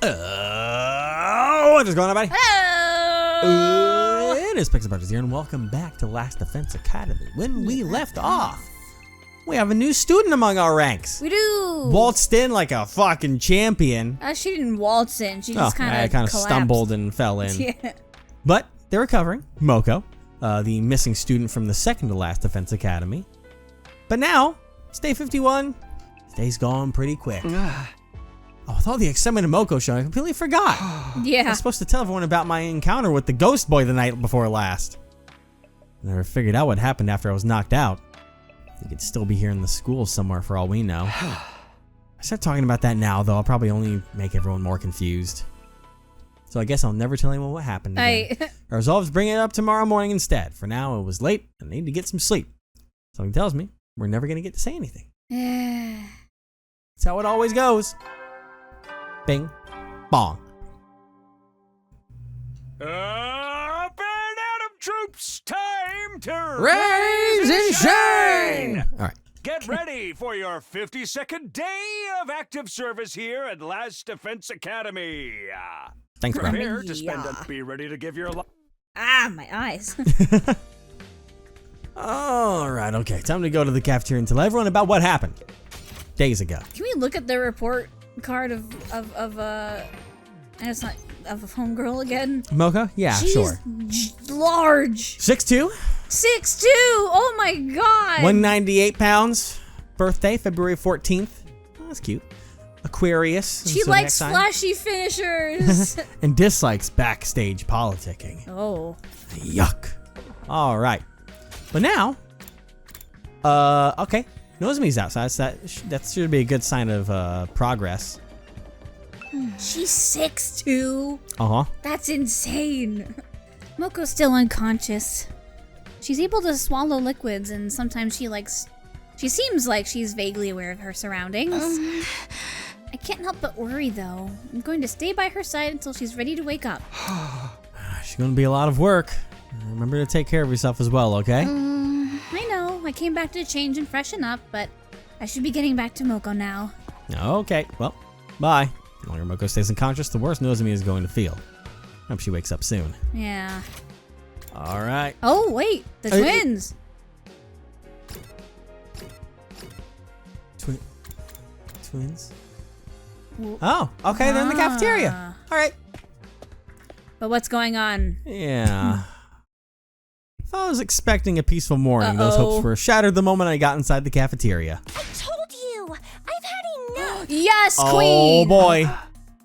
What's going on, buddy? Hello! It is Pixelbutters here, and welcome back to Last Defense Academy. When we left off, we have a new student among our ranks. We do. Waltzed in like a fucking champion. She didn't waltz in. She just kind of collapsed. Stumbled and fell in. Yeah. But they're recovering. Moko, the missing student from the second to last Defense Academy. But now, it's day 51. Day's gone pretty quick. Oh, with all the excitement of Moko show, I completely forgot. I Yeah. was supposed to tell everyone about my encounter with the ghost boy the night before last. I never figured out what happened after I was knocked out. He could still be here in the school somewhere for all we know. I start talking about that now, though I'll probably only make everyone more confused. So I guess I'll never tell anyone what happened again. I resolved to bring it up tomorrow morning instead. For now, it was late and I need to get some sleep. Something tells me we're never going to get to say anything. That's how it always goes. Bing, bong. Up and Adam troops, time to Raise and shine! All right. Get ready for your 52nd day of active service here at Last Defense Academy. Thanks, bro. Prepare to spend and be ready to give your life. My eyes. All right, okay. Time to go to the cafeteria and tell everyone about what happened days ago. Can we look at the report card of and it's not of a homegirl again? Mocha? Yeah, She's sure. large. 6'2", 6'2". Oh my god. 198 pounds. Birthday, February 14th. Oh, that's cute. Aquarius. She zodiac likes sign. flashy finishers. And dislikes backstage politicking. Oh. Yuck. All right. But now, okay. Nozomi's outside, so that should be a good sign of progress. She's 6'2". Uh-huh. That's insane. Moko's still unconscious. She's able to swallow liquids, and sometimes she seems like she's vaguely aware of her surroundings. I can't help but worry, though. I'm going to stay by her side until she's ready to wake up. She's going to be a lot of work. Remember to take care of yourself as well, okay? I know, I came back to change and freshen up, but I should be getting back to Moko now. Okay, well, bye. The longer Moko stays unconscious, the worse Nozomi is going to feel. I hope she wakes up soon. Yeah. All right. Oh, wait, the twins. Twins? Oh, okay, they're in the cafeteria. All right. But what's going on? Yeah. If I was expecting a peaceful morning, those hopes were shattered the moment I got inside the cafeteria. I told you! I've had enough! Yes, Oh, queen! boy.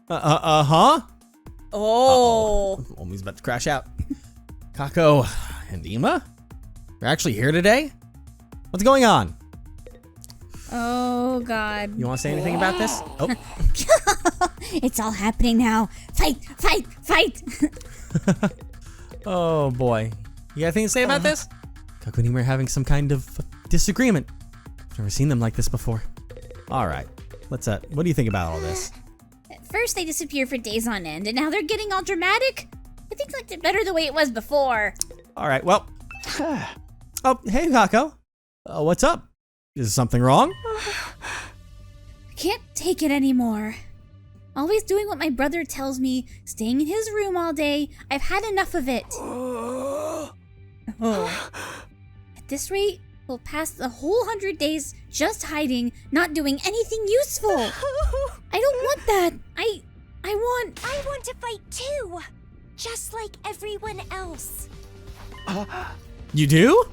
Uh-huh. Oh. Omi's about to crash out. Kako and Ima? They're actually here today? What's going on? Oh, God. You want to say anything about this? Oh. It's all happening now. Fight, fight, fight! Oh, boy. You got anything to say about this? Kako and Ima are having some kind of disagreement. I've never seen them like this before. All right. What do you think about all this? At first they disappeared for days on end, and now they're getting all dramatic. I think liked it better the way it was before. All right, well. Oh, hey, Kako. What's up? Is something wrong? I can't take it anymore. Always doing what my brother tells me, staying in his room all day. I've had enough of it. At this rate, we'll pass the whole 100 days just hiding, not doing anything useful. I don't want that. I want to fight too! Just like everyone else. You do?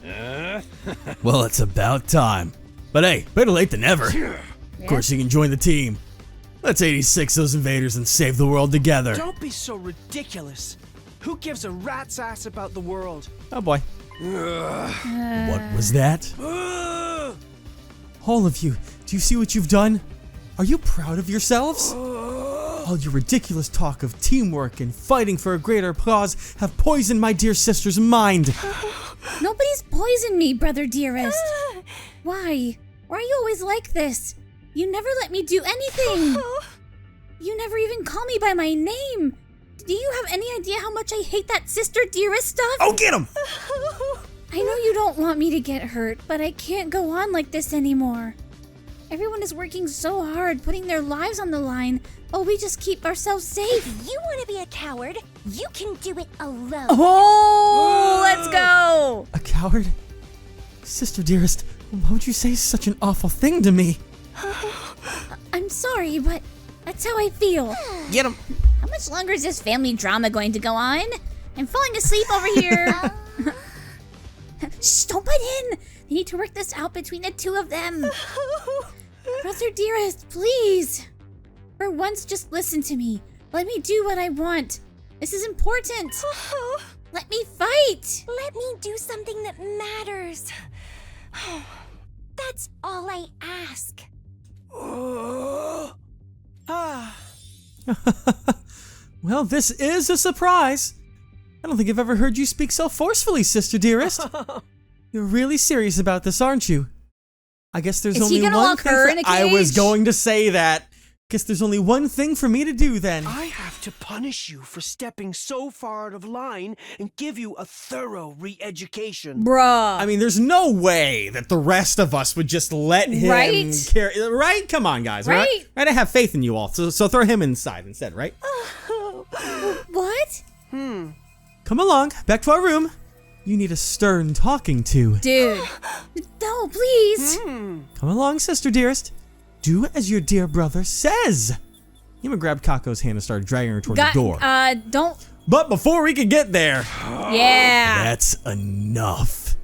Well, it's about time. But hey, better late than never. Of course, you can join the team. Let's 86 those invaders and save the world together. Don't be so ridiculous. Who gives a rat's ass about the world? Oh boy. What was that? All of you, do you see what you've done? Are you proud of yourselves? All your ridiculous talk of teamwork and fighting for a greater cause have poisoned my dear sister's mind. Nobody's poisoned me, brother dearest. Why? Why are you always like this? You never let me do anything. You never even call me by my name. Do you have any idea how much I hate that sister dearest stuff? Oh, get him! I know you don't want me to get hurt, but I can't go on like this anymore. Everyone is working so hard, putting their lives on the line, while we just keep ourselves safe. If you want to be a coward, you can do it alone. Oh, let's go! A coward? Sister dearest, why would you say such an awful thing to me? I'm sorry, but that's how I feel. Get him! How much longer is this family drama going to go on? I'm falling asleep over here. Shh, don't butt in. They need to work this out between the two of them. Brother dearest, please. For once, just listen to me. Let me do what I want. This is important. Let me fight. Let me do something that matters. That's all I ask. Well, this is a surprise. I don't think I've ever heard you speak so forcefully, sister dearest. You're really serious about this, aren't you? I guess there's Is he only gonna one lock thing her for- in a I was cage? going to say that. Guess there's only one thing for me to do then. I have to punish you for stepping so far out of line and give you a thorough re-education. Bruh. I mean, there's no way that the rest of us would just let him Right? carry. Right? Come on, guys. Right? Right? I have faith in you all. So throw him inside instead, right? What? Come along, back to our room. You need a stern talking to. Dude. No, please. Come along, sister dearest. Do as your dear brother says. Yima grabbed Kako's hand and started dragging her toward the door. Don't. But before we could get there, Yeah. that's enough.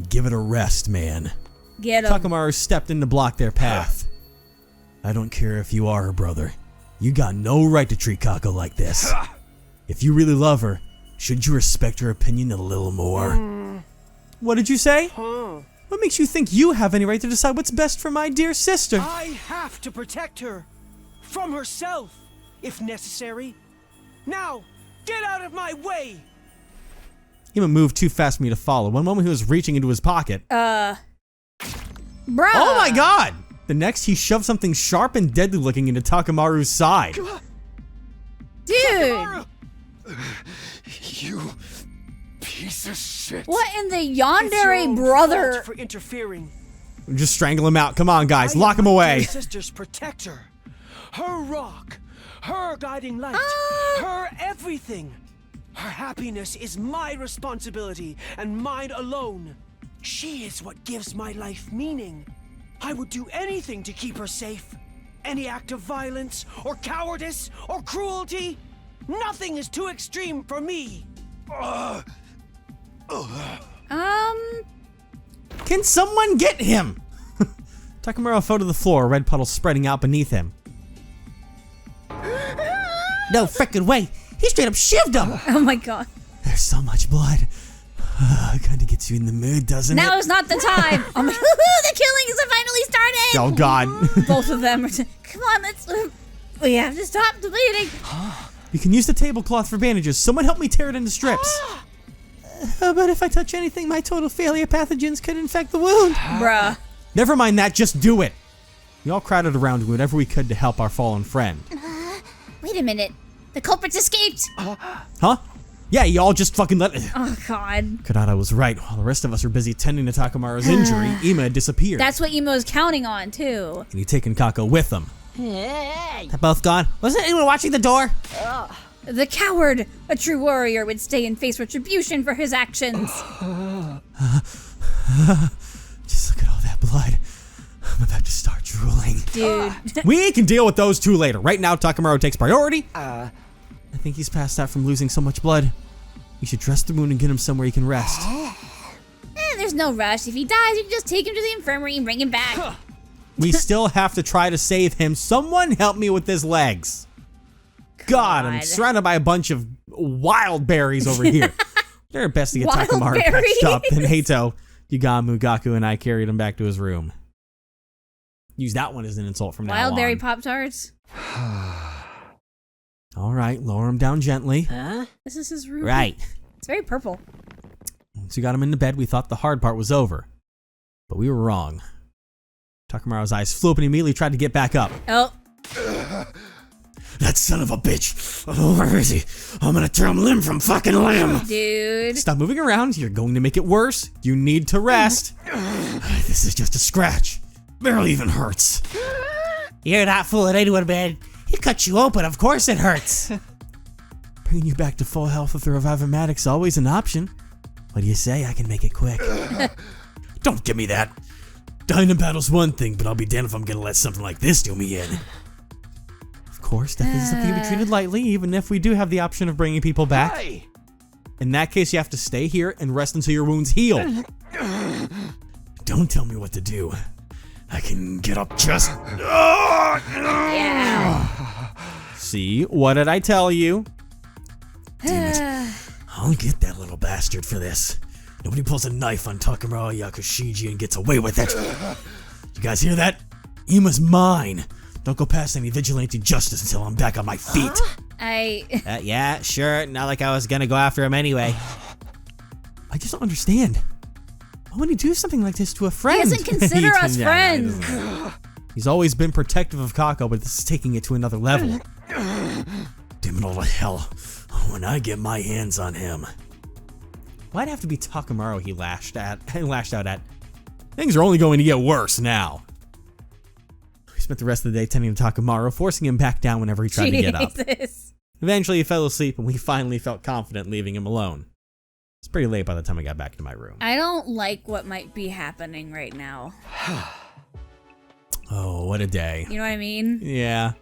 Give it a rest, man. Get him. Takamaru stepped in to block their path. I don't care if you are her brother. You got no right to treat Kako like this. If you really love her, shouldn't you respect her opinion a little more? What did you say? What makes you think you have any right to decide what's best for my dear sister? I have to protect her from herself, if necessary. Now, get out of my way! Yima moved too fast for me to follow. One moment he was reaching into his pocket. Bruh. Oh my god! The next he shoved something sharp and deadly looking into Takamaru's side. Dude. You piece of shit. What in the It's your yandere own brother? fault for interfering. Just strangle him out. Come on, guys. I Lock am him my away. dear sister's protector. Her rock. Her guiding light. Her everything. Her happiness is my responsibility and mine alone. She is what gives my life meaning. I would do anything to keep her safe. Any act of violence or cowardice or cruelty, nothing is too extreme for me. Can someone get him? Takamaru fell to the floor, a red puddle spreading out beneath him. No frickin' way! He straight up shivved him! Oh my god. There's so much blood. Kinda gets you in the mood, doesn't Now it? is not the time. Oh my, the killings have finally started. Oh god. Both of them are. Come on, let's. We have to stop the bleeding. You can use the tablecloth for bandages. Someone help me tear it into strips. But if I touch anything, my total failure pathogens could infect the wound. Bruh. Never mind that, just do it. We all crowded around doing whatever we could to help our fallen friend. Wait a minute. The culprits escaped. Huh? Yeah, y'all just fucking let it. Oh god. Kadada was right. While the rest of us were busy tending to Takamaru's injury, Ima had disappeared. That's what Emo's counting on too. And he'd taken Kako with him. They're both gone. Wasn't anyone watching the door? The coward, a true warrior, would stay and face retribution for his actions. Just look at all that blood. I'm about to start drooling. Dude. We can deal with those two later. Right now, Takamaru takes priority. I think he's passed out from losing so much blood. We should dress the wound and get him somewhere he can rest. There's no rush. If he dies, you can just take him to the infirmary and bring him back. We still have to try to save him. Someone help me with his legs. God, I'm God. surrounded by a bunch of wild berries over here. They're best to get Wild Takamaru berries? patched up. And Heito, Yugamu, Gaku, and I carried him back to his room. Use that one as an insult from now on. Wildberry Pop-Tarts. All right, lower him down gently. This is his room. Right. It's very purple. Once we got him into bed, we thought the hard part was over. But we were wrong. Takamaru's eyes flew up and he immediately tried to get back up. Oh. That son of a bitch! Oh, where is he? I'm gonna tear him limb from fucking limb! Dude. Stop moving around, you're going to make it worse. You need to rest. This is just a scratch. Barely even hurts. You're not fooling anyone, man. He cut you open, of course it hurts. Bringing you back to full health with the Revive-O-Matic's always an option. What do you say? I can make it quick. Don't give me that. Dying in battle's one thing, but I'll be damned if I'm gonna let something like this do me in. Of course, death isn't something to be treated lightly, even if we do have the option of bringing people back. Hey! In that case, you have to stay here and rest until your wounds heal. Don't tell me what to do. I can get up just... See, what did I tell you? Damn it. I'll get that little bastard for this. Nobody pulls a knife on Takemura Yakushiji and gets away with it. You guys hear that? Ima's mine. Don't go past any vigilante justice until I'm back on my feet. Yeah, sure. Not like I was gonna go after him anyway. I just don't understand. Why would he do something like this to a friend? He doesn't consider us friends. He's always been protective of Kako, but this is taking it to another level. Damn it all to hell. When I get my hands on him. Why'd it have to be Takemura he lashed out at? Things are only going to get worse now. We spent the rest of the day tending to Takemura, forcing him back down whenever he tried to get up. Eventually he fell asleep and we finally felt confident leaving him alone. It's pretty late by the time I got back to my room. I don't like what might be happening right now. Oh, what a day. You know what I mean? Yeah.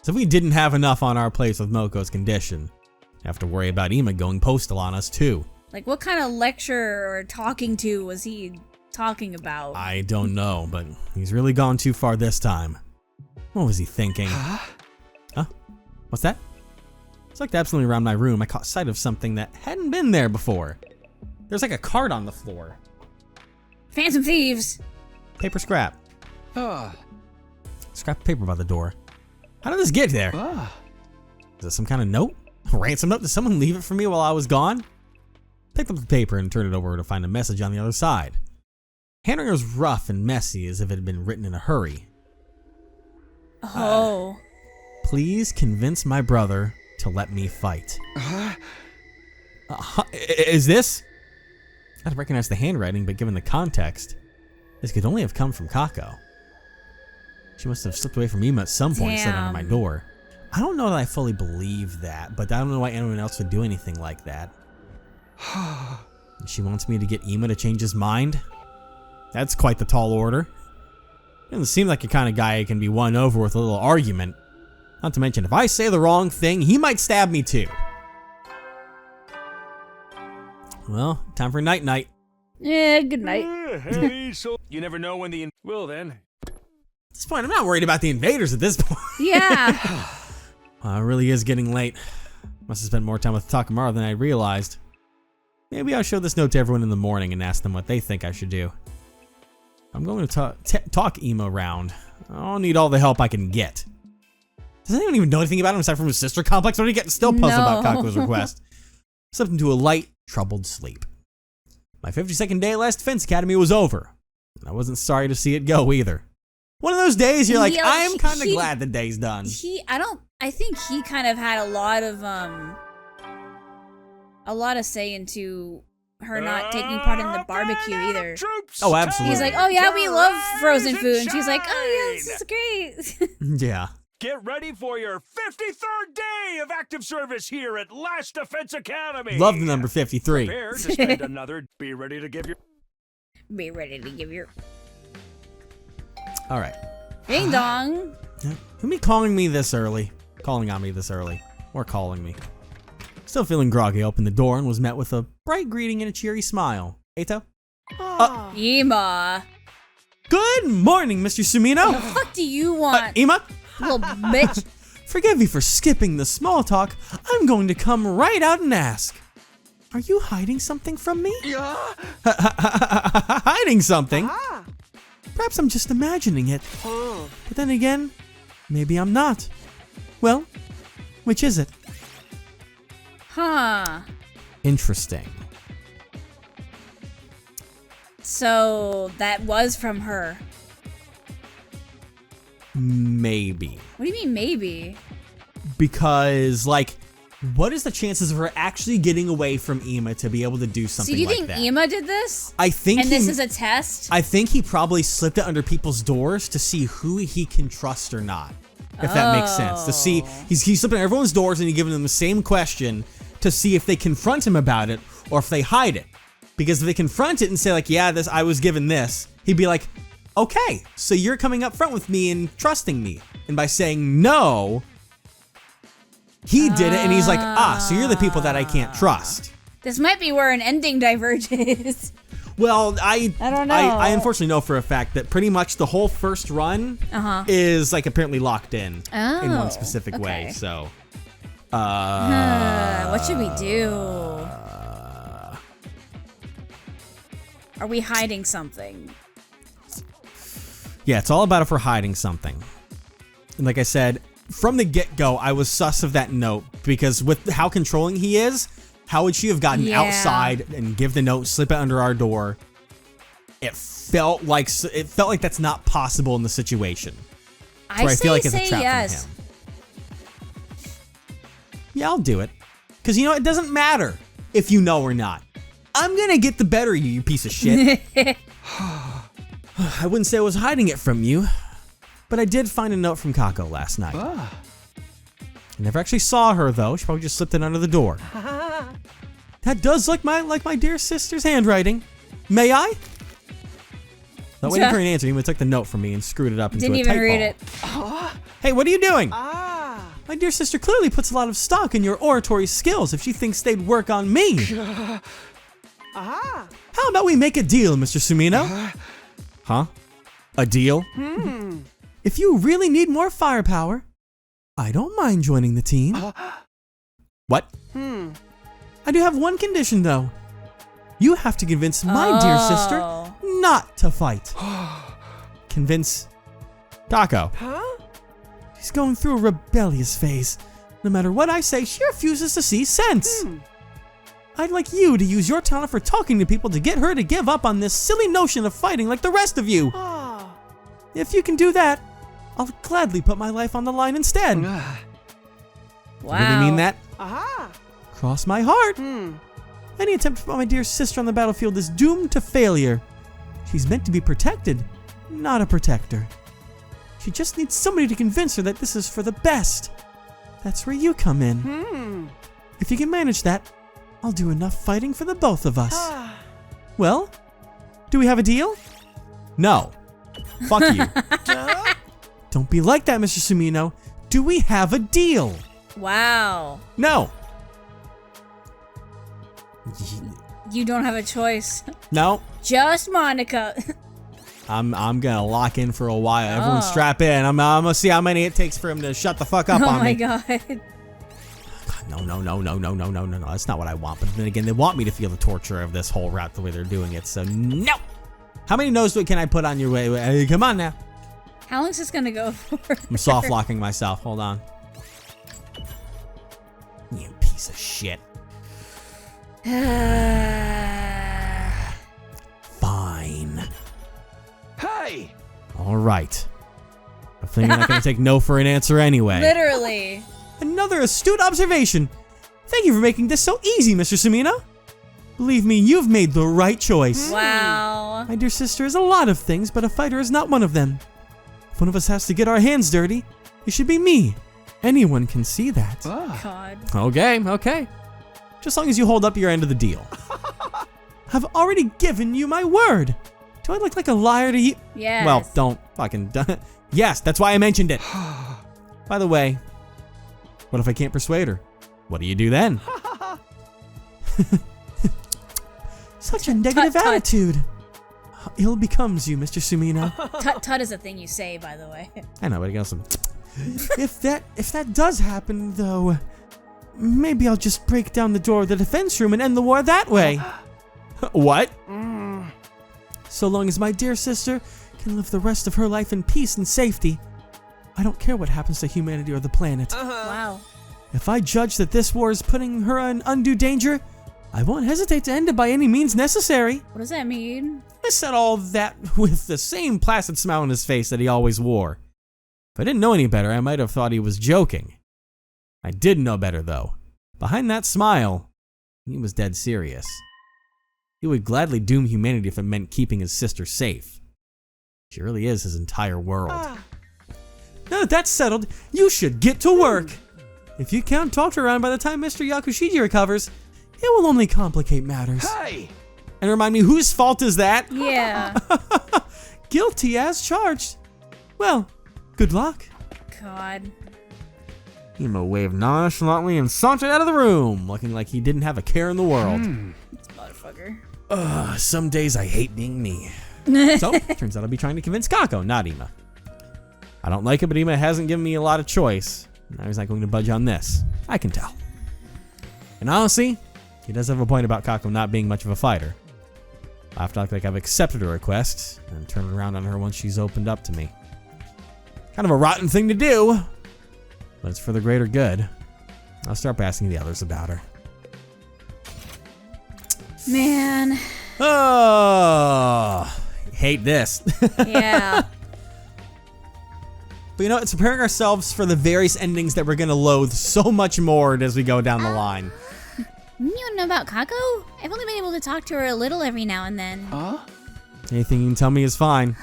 So if we didn't have enough on our plates with Moko's condition, have to worry about Ima going postal on us too. Like, what kind of lecture or talking to was he talking about? I don't know, but he's really gone too far this time. What was he thinking? Huh? What's that? It's like absolutely around my room, I caught sight of something that hadn't been there before. There's like a card on the floor. Phantom thieves! Paper scrap. Scrap of paper by the door. How did this get there? Is this some kind of note? A ransom note? Did someone leave it for me while I was gone? Picked up the paper and turned it over to find a message on the other side. Handwriting was rough and messy as if it had been written in a hurry. Oh. Please convince my brother to let me fight. Is this? I recognize the handwriting, but given the context, this could only have come from Kako. She must have slipped away from Ima at some point and set under my door. I don't know that I fully believe that, but I don't know why anyone else would do anything like that. She wants me to get Ima to change his mind? That's quite the tall order. He doesn't seem like the kind of guy who can be won over with a little argument. Not to mention, if I say the wrong thing, he might stab me too. Well, time for night-night. Yeah, good night. Hey, so you never know when the... Well then. At this point, I'm not worried about the invaders at this point. Yeah. It really is getting late. Must have spent more time with Takemura than I realized. Maybe I'll show this note to everyone in the morning and ask them what they think I should do. I'm going to talk Ima around. I'll need all the help I can get. Does anyone even know anything about him aside from his sister complex? What are you getting still puzzled about Kako's request? Slipped into a light, troubled sleep. My 52nd day at Last Defense Academy was over. And I wasn't sorry to see it go either. One of those days you're like, I'm kind of glad the day's done. I think he kind of had a lot of say into her not taking part in the barbecue either. Oh, absolutely. He's like, oh yeah, we love frozen food. And she's like, oh yeah, this is great. Yeah. Get ready for your 53rd day of active service here at Last Defense Academy. Love the number 53. Prepare to spend another. Be ready to give your. All right. Ding dong. Who me calling me this early? Calling on me this early. Or calling me. Still feeling groggy, I opened the door and was met with a bright greeting and a cheery smile. Eito? Ima. Good morning, Mr. Sumino. The fuck do you want, Ima? little bitch? Forgive me for skipping the small talk. I'm going to come right out and ask. Are you hiding something from me? Yeah. Hiding something? Perhaps I'm just imagining it. But then again, maybe I'm not. Well, which is it? Huh. Interesting. So that was from her. Maybe. What do you mean maybe? Because, like, what is the chances of her actually getting away from Ema to be able to do something So do you like think that? Ema did this? I think And this is a test? I think he probably slipped it under people's doors to see who he can trust or not. If that makes sense. To see, he's slipping at everyone's doors and he's giving them the same question to see if they confront him about it or if they hide it. Because if they confront it and say like, yeah, I was given this, he'd be like, okay, so you're coming up front with me and trusting me. And by saying no, he did it and he's like, so you're the people that I can't trust. This might be where an ending diverges. Well, I don't know. I unfortunately know for a fact that pretty much the whole first run is like apparently locked in one specific way. okay. So, What should we do? Are we hiding something? yeah, it's all about if we're hiding something. And like I said, from the get-go, I was sus of that note because with how controlling he is, how would she have gotten outside and give the note, slip it under our door? It felt like that's not possible in the situation. I feel like it's a say trap yes. from him. Yeah, I'll do it. Because you know, it doesn't matter if you know or not. I'm gonna get the better of you, you piece of shit. I wouldn't say I was hiding it from you, but I did find a note from Kako last night. I never actually saw her though. She probably just slipped it under the door. That does look like my dear sister's handwriting. May I? Not waiting for an answer. He even took the note from me and screwed it up into Didn't a even typo. read it. Hey, what are you doing? My dear sister clearly puts a lot of stock in your oratory skills if she thinks they'd work on me. How about we make a deal, Mr. Sumino? Huh? A deal? If you really need more firepower, I don't mind joining the team. What? I do have one condition, though. You have to convince my dear sister not to fight. Convince Kako. She's going through a rebellious phase. No matter what I say, she refuses to see sense. I'd like you to use your talent for talking to people to get her to give up on this silly notion of fighting like the rest of you. If you can do that, I'll gladly put my life on the line instead. Wow. Really mean that? Cross my heart. Any attempt to put my dear sister on the battlefield is doomed to failure. She's meant to be protected, not a protector. She just needs somebody to convince her that this is for the best. That's where you come in. If you can manage that, I'll do enough fighting for the both of us. Well, do we have a deal? No. Fuck you. Don't be like that, Mr. Sumino. Do we have a deal? Wow. No. You don't have a choice. No. Just Monica. I'm gonna lock in for a while. Everyone strap in. I'm gonna see how many it takes for him to shut the fuck up Oh on my me. god. No. That's not what I want. But then again, they want me to feel the torture of this whole route the way they're doing it. So no. How many no's can I put on your way? Hey, come on now. How long is this gonna go for? I'm soft locking myself. Hold on. You piece of shit. Fine. Hey! All right. I think I'm not gonna take no for an answer anyway. Literally. Another astute observation. Thank you for making this so easy, Mr. Sumino. Believe me, you've made the right choice. Wow. My dear sister is a lot of things, but a fighter is not one of them. If one of us has to get our hands dirty, it should be me. Anyone can see that. God. Okay. Just as long as you hold up your end of the deal. I've already given you my word. Do I look like a liar to you? Yes. Well, don't fucking... Yes, that's why I mentioned it. By the way, what if I can't persuade her? What do you do then? Such a negative Tut. attitude. How ill becomes you, Mr. Sumino. Tut is a thing you say, by the way. I know, but I got some... If that does happen, though, maybe I'll just break down the door of the defense room and end the war that way. What? So long as my dear sister can live the rest of her life in peace and safety, I don't care what happens to humanity or the planet. Wow. If I judge that this war is putting her in undue danger, I won't hesitate to end it by any means necessary. What does that mean? I said all that with the same placid smile on his face that he always wore. If I didn't know any better, I might have thought he was joking. I did know better, though. Behind that smile, he was dead serious. He would gladly doom humanity if it meant keeping his sister safe. She really is his entire world. Now that that's settled, you should get to work. If you can't talk her around by the time Mr. Yakushiji recovers, it will only complicate matters. Hey! And remind me, whose fault is that? Yeah. Guilty as charged. Well, good luck. God. Emo waved nonchalantly and sauntered out of the room, looking like he didn't have a care in the world. Motherfucker. Some days I hate being me. So, turns out I'll be trying to convince Kako, not Ima. I don't like it, but Ima hasn't given me a lot of choice. Now he's not going to budge on this. I can tell. And honestly, he does have a point about Kako not being much of a fighter. I have to act like I've accepted her request and turn around on her once she's opened up to me. Kind of a rotten thing to do, but it's for the greater good. I'll start asking the others about her. Man. Oh, hate this. Yeah. But you know, it's preparing ourselves for the various endings that we're going to loathe so much more as we go down the line. You don't know about Kako? I've only been able to talk to her a little every now and then. Anything you can tell me is fine.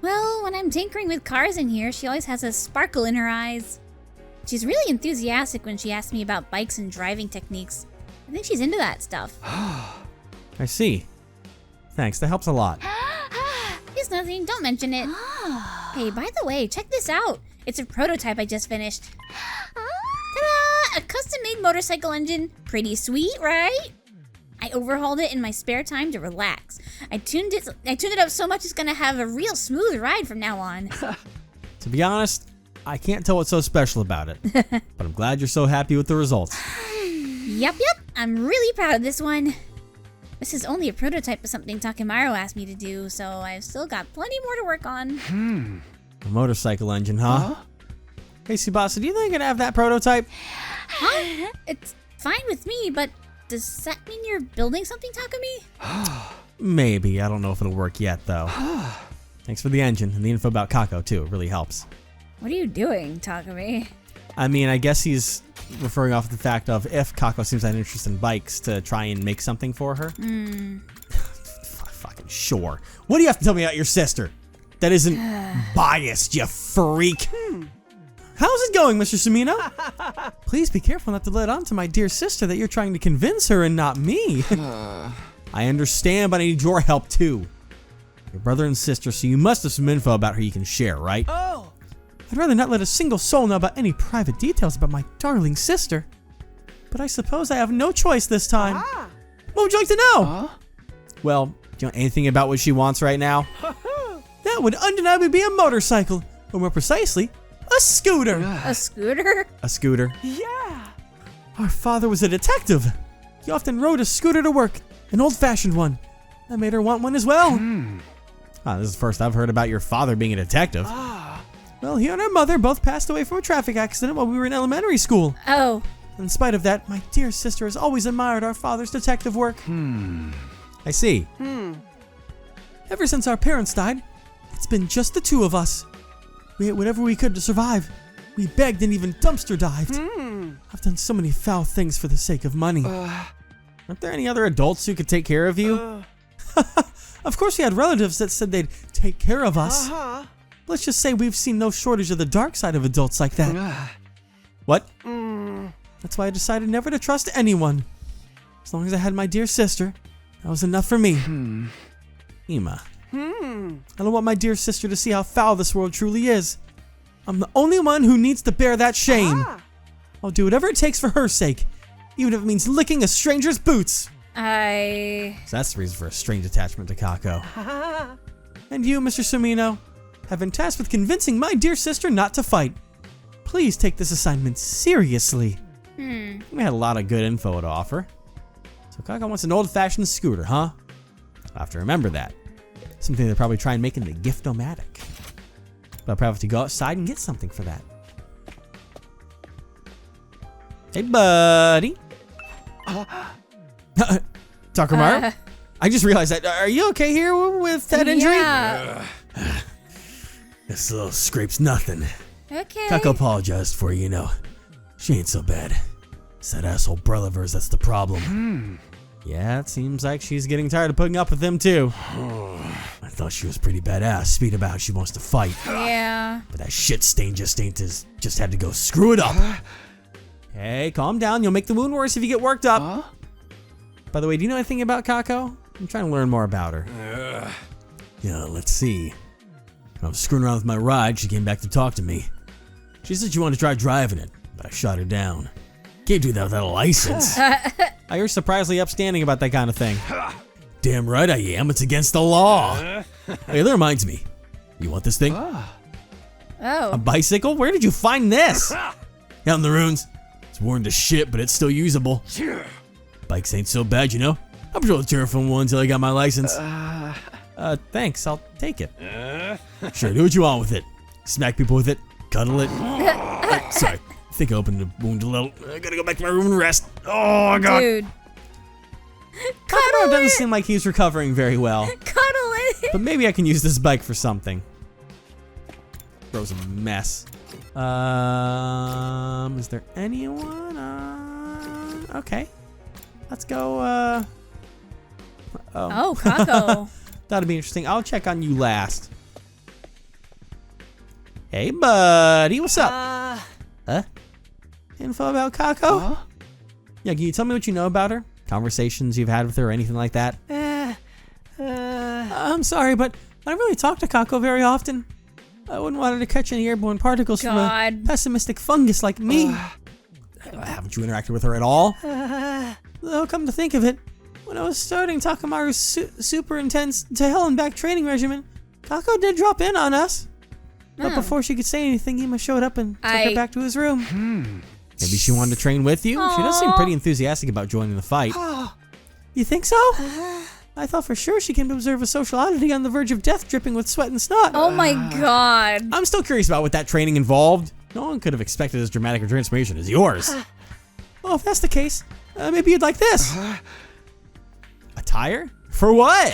Well, when I'm tinkering with cars in here, she always has a sparkle in her eyes. She's really enthusiastic when she asks me about bikes and driving techniques. I think she's into that stuff. I see. Thanks, that helps a lot. It's nothing, don't mention it. Hey, by the way, check this out. It's a prototype I just finished. Ta-da! A custom-made motorcycle engine. Pretty sweet, right? I overhauled it in my spare time to relax. I tuned it up so much it's gonna have a real smooth ride from now on. To be honest, I can't tell what's so special about it. But I'm glad you're so happy with the results. Yep. I'm really proud of this one. This is only a prototype of something Takemaru asked me to do, so I've still got plenty more to work on. A motorcycle engine, huh? Hey, Tsubasa, do you think I could have that prototype? Huh? It's fine with me, but does that mean you're building something, Takumi? Maybe. I don't know if it'll work yet, though. Thanks for the engine and the info about Kako, too. It really helps. What are you doing, Takumi? I mean, I guess he's referring off the fact of if Kako seems to have an interest in bikes to try and make something for her. Fucking sure. What do you have to tell me about your sister? That isn't biased, you freak. How's it going, Mr. Sumino? Please be careful not to let on to my dear sister that you're trying to convince her and not me. I understand, but I need your help too. Your brother and sister, so you must have some info about her you can share, right? Oh! I'd rather not let a single soul know about any private details about my darling sister. But I suppose I have no choice this time. What would you like to know? Well, do you know anything about what she wants right now? That would undeniably be a motorcycle, or more precisely, a scooter. A scooter? A scooter. Yeah! Our father was a detective. He often rode a scooter to work, an old-fashioned one. That made her want one as well. This is the first I've heard about your father being a detective. Well, he and our mother both passed away from a traffic accident while we were in elementary school. Oh. In spite of that, my dear sister has always admired our father's detective work. I see. Ever since our parents died, it's been just the two of us. We ate whatever we could to survive. We begged and even dumpster dived. I've done so many foul things for the sake of money. Aren't there any other adults who could take care of you? Of course we had relatives that said they'd take care of us. Let's just say we've seen no shortage of the dark side of adults like that. What? That's why I decided never to trust anyone. As long as I had my dear sister, that was enough for me. Ima. I don't want my dear sister to see how foul this world truly is. I'm the only one who needs to bear that shame. I'll do whatever it takes for her sake, even if it means licking a stranger's boots. So that's the reason for a strange attachment to Kako. And you, Mr. Sumino, have been tasked with convincing my dear sister not to fight. Please take this assignment seriously. We had a lot of good info to offer. So Kako wants an old-fashioned scooter, huh? I'll have to remember that. Something they'll probably try and make into gift-o-matic. But I'll probably have to go outside and get something for that. Hey, buddy. Takemaru? I just realized that. Are you okay here with that injury? Yeah. This little scrape's nothing. Okay. Kako apologized for you, you know. She ain't so bad. It's that asshole brother of hers that's the problem. Yeah, it seems like she's getting tired of putting up with him too. I thought she was pretty badass, speaking about how she wants to fight. Yeah. But that shit stain just had to go screw it up. Hey, calm down. You'll make the wound worse if you get worked up. By the way, do you know anything about Kako? I'm trying to learn more about her. Yeah, let's see. When I was screwing around with my ride, she came back to talk to me. She said she wanted to try driving it, but I shot her down. Can't do that without a license. You're surprisingly upstanding about that kind of thing. Damn right I am. It's against the law. Hey, that reminds me. You want this thing? A Oh. bicycle? Where did you find this? Out in the ruins. It's worn to shit, but it's still usable. Bikes ain't so bad, you know. I patrolled the Terraform one until I got my license. Thanks. I'll take it. Sure, do what you want with it. Smack people with it. Cuddle it. Sorry. I think I opened the wound a little. I gotta go back to my room and rest. Oh, God. Dude. Kako Cuddle doesn't it. seem like he's recovering very well. Cuddle it. But maybe I can use this bike for something. Bro's a mess. Is there anyone? Okay. Let's go, Oh, Kako. That'll be interesting. I'll check on you last. Hey, buddy. What's up? Info about Kako? Yeah, can you tell me what you know about her? Conversations you've had with her or anything like that? I'm sorry, but I don't really talk to Kako very often. I wouldn't want her to catch any airborne particles from a God. pessimistic fungus like me. Haven't you interacted with her at all? Though, come to think of it, when I was starting Takamaru's super intense to hell and back training regimen, Kako did drop in on us. But before she could say anything, Ima showed up and took her back to his room. Maybe she wanted to train with you? She does seem pretty enthusiastic about joining the fight. You think so? I thought for sure she came to observe a social oddity on the verge of death dripping with sweat and snot. Oh my God. I'm still curious about what that training involved. No one could have expected as dramatic a transformation as yours. Well, if that's the case, maybe you'd like this. A tire? For what?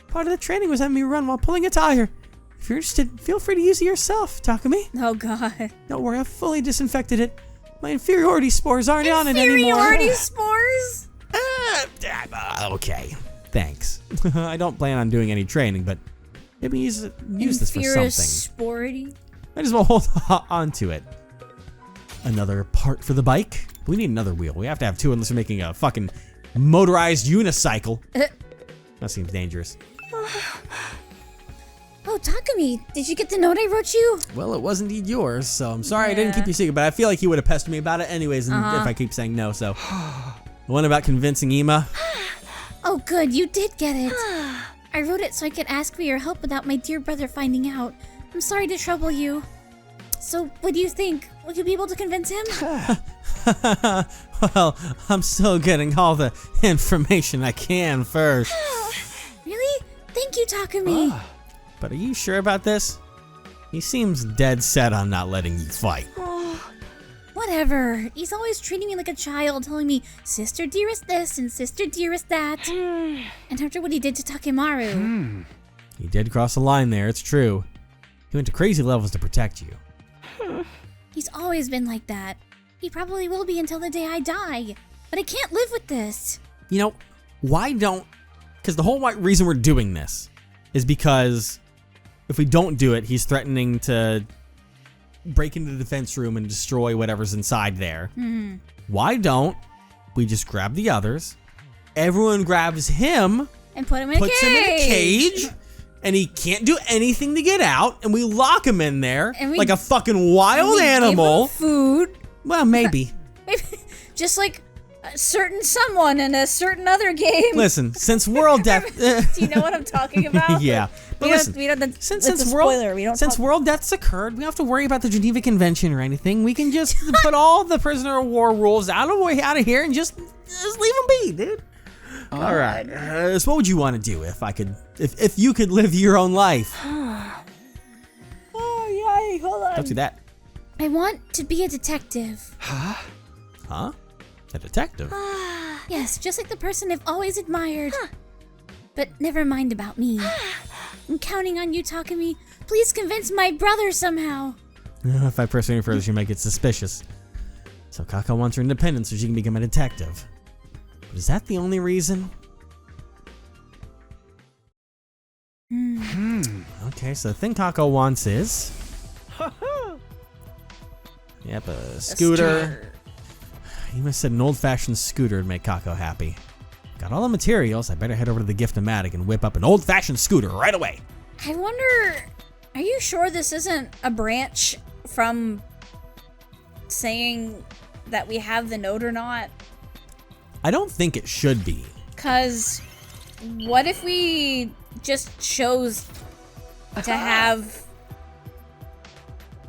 Part of the training was having me run while pulling a tire. If you're interested, feel free to use it yourself, Takumi. Oh God. Don't worry, I've fully disinfected it. My inferiority spores aren't on it anymore. Inferiority spores? Okay, thanks. I don't plan on doing any training, but maybe use this for something. Inferiority? I just want to hold on to it. Another part for the bike? We need another wheel. We have to have two unless we're making a fucking motorized unicycle. That seems dangerous. Oh, Takumi, did you get the note I wrote you? Well, it was indeed yours, so I'm sorry I didn't keep you secret, but I feel like he would have pestered me about it anyways if I keep saying no, so. The one about convincing Ima? Oh, good, you did get it. I wrote it so I could ask for your help without my dear brother finding out. I'm sorry to trouble you. So, what do you think? Will you be able to convince him? Well, I'm still getting all the information I can first. Really? Thank you, Takumi. But are you sure about this? He seems dead set on not letting you fight. Whatever. He's always treating me like a child, telling me, sister dearest this and sister dearest that. And after what he did to Takemaru. He did cross a line there, it's true. He went to crazy levels to protect you. He's always been like that. He probably will be until the day I die. But I can't live with this. You know, why don't... Because the whole reason we're doing this is because if we don't do it, he's threatening to break into the defense room and destroy whatever's inside there. Why don't we just grab the others, everyone grabs him, And put him in puts a cage. him in a cage, and he can't do anything to get out, and we lock him in there And we- like a fucking wild We gave animal. him food. Well, maybe. Maybe just like a certain someone in a certain other game. Listen, since World Death... Do you know what I'm talking about? Yeah. But listen, since it's a spoiler. We don't since talk- world deaths occurred, we don't have to worry about the Geneva Convention or anything. We can just put all the prisoner of war rules out of here and just leave them be, dude. All right. So what would you want to do if you could live your own life? Oh, yeah, hold on. Don't do that. I want to be a detective. Huh? A detective? Yes, just like the person I've always admired. But never mind about me. I'm counting on you, Takumi. Please convince my brother somehow. If I press any further, she might get suspicious. So Kako wants her independence so she can become a detective. But is that the only reason? Okay, so the thing Kako wants is... Yep, a scooter. Ima said an old-fashioned scooter would make Kako happy. Got all the materials, I better head over to the Gift-O-Matic and whip up an old-fashioned scooter right away. I wonder, are you sure this isn't a branch from saying that we have the note or not? I don't think it should be. Cause what if we just chose to have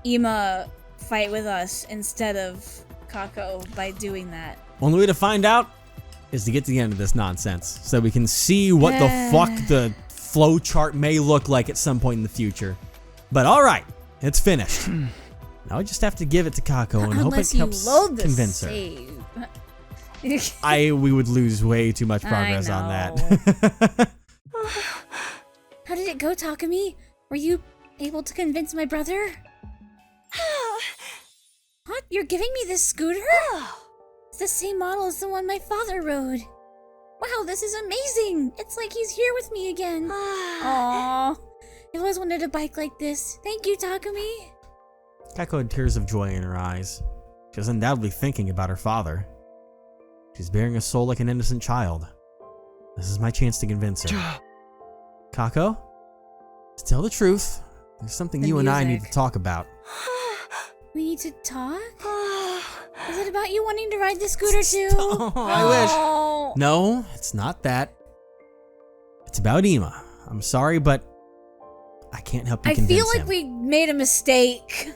Ima fight with us instead of Kako by doing that? Only way to find out is to get to the end of this nonsense so we can see what the fuck the flow chart may look like at some point in the future. But alright, it's finished. Now I just have to give it to Kako and hope it Unless you helps load the convince her. save. We would lose way too much progress on that. How did it go, Takumi? Were you able to convince my brother? What? You're giving me this scooter? It's the same model as the one my father rode. Wow, this is amazing! It's like he's here with me again. Aww. I've always wanted a bike like this. Thank you, Takumi. Kako had tears of joy in her eyes. She was undoubtedly thinking about her father. She's bearing a soul like an innocent child. This is my chance to convince her. Kako, to tell the truth, there's something The you and I need music. to talk about. We need to talk? Is it about you wanting to ride the scooter too? I wish. Oh. No, it's not that. It's about Ima. I'm sorry, but I can't help you I convince feel like him. we made a mistake.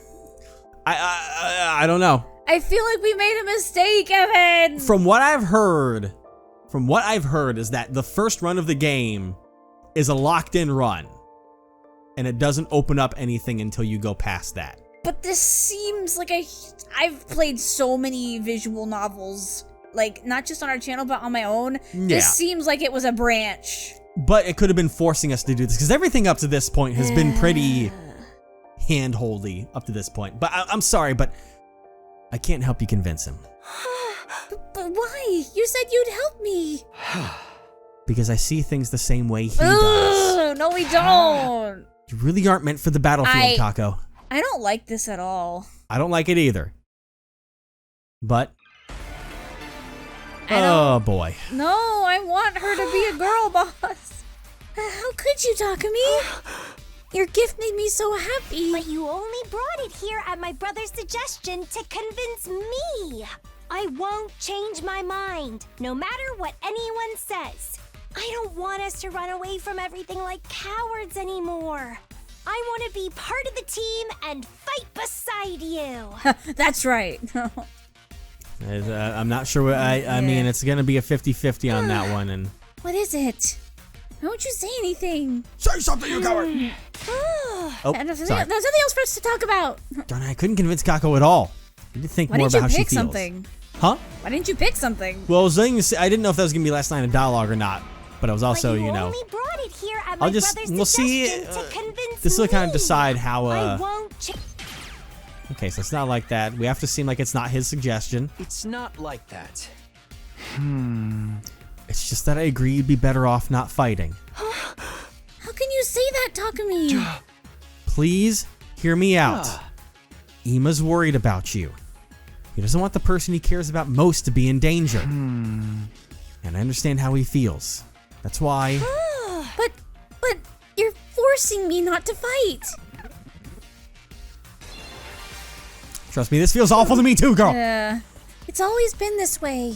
I don't know. I feel like we made a mistake, Evan. From what I've heard is that the first run of the game is a locked-in run, and it doesn't open up anything until you go past that. But this seems like I've played so many visual novels, like not just on our channel but on my own. Yeah. This seems like it was a branch. But it could have been forcing us to do this, because everything up to this point has been pretty hand-holdy up to this point. But I'm sorry, but I can't help you convince him. But why? You said you'd help me. Because I see things the same way he does. Ugh, no, we don't. You really aren't meant for the battlefield, Kako. I don't like this at all. I don't like it either. But... I oh, boy. No, I want her to be a girl boss. How could you, Takumi? Your gift made me so happy. But you only brought it here at my brother's suggestion to convince me. I won't change my mind, no matter what anyone says. I don't want us to run away from everything like cowards anymore. I want to be part of the team and fight beside you. That's right. I'm not sure what I mean, it's gonna be a 50-50 on that one, and... What is it? Why won't you say anything? Say something, you coward! Oh, There's sorry. nothing else for us to talk about. Darn it, I couldn't convince Kako at all. I need to think Why more didn't about you how she pick feels. something? Huh? Why didn't you pick something? Well, I was thinking, I didn't know if that was gonna be last line of dialogue or not, but I was also, but you you know... only brought it here at my I'll just, brother's we'll see, suggestion to convince this will kind of me. decide how, I won't change. okay, so it's not like that. We have to seem like it's not his suggestion. It's not like that. It's just that I agree you'd be better off not fighting. How can you say that, Takumi? Please hear me out. Ima's worried about you. He doesn't want the person he cares about most to be in danger. And I understand how he feels. That's why... But you're forcing me not to fight. Trust me, this feels awful to me too, girl. It's always been this way.